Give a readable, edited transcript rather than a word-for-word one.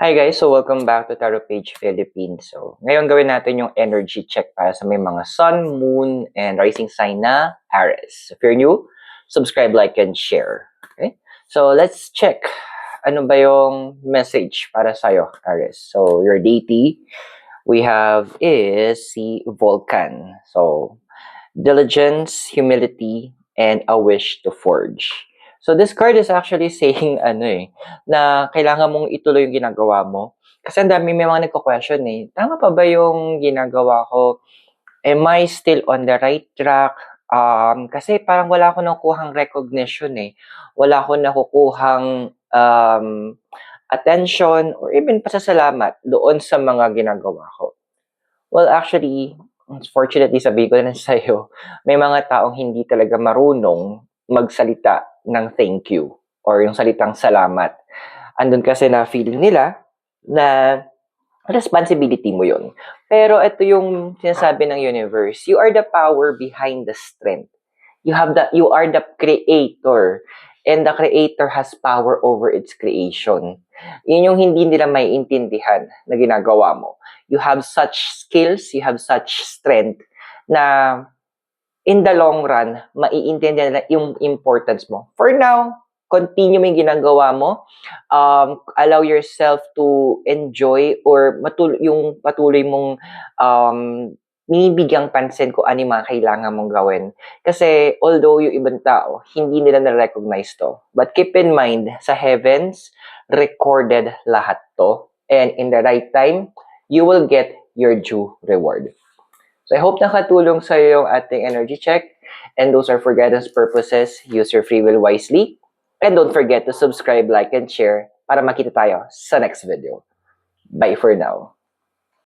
Hi guys, so welcome back to Tarot Page Philippines. So, ngayon gawin natin yung energy check para sa may mga sun, moon, and rising sign na Aries. If you're new, subscribe, like, and share. Okay? So, let's check. Ano ba yung message para sa'yo, Aries? So, your deity we have is si Vulcan. So, diligence, humility, and a wish to forge. So this card is actually saying na kailangan mong ituloy yung ginagawa mo. Kasi ang dami may mga nagko-question tama pa ba yung ginagawa ko? Am I still on the right track? Kasi parang wala akong nakukuhang recognition Wala akong nakukuhang attention or even pasasalamat doon sa mga ginagawa ko. Well, actually, fortunately, sabihin ko na sa'yo, may mga taong hindi talaga marunong magsalita ng thank you or yung salitang salamat. Andun kasi na feeling nila na responsibility mo yun. Pero ito yung sinasabi ng universe, you are the power behind the strength. You are the creator, and the creator has power over its creation. Yun yung hindi nila maiintindihan na ginagawa mo. You have such skills, you have such strength na in the long run, maiintindihan nila yung importance mo. For now, continue mo yung ginagawa mo. Allow yourself to enjoy or yung patuloy mong binibigyang pansin kung ano yung mga kailangan mong gawin. Kasi although yung ibang tao, hindi nila na-recognize to. But keep in mind, sa heavens, recorded lahat to. And in the right time, you will get your due reward. So I hope nakatulong sa iyo yung ating energy check. And those are for guidance purposes. Use your free will wisely. And don't forget to subscribe, like, and share para makita tayo sa next video. Bye for now.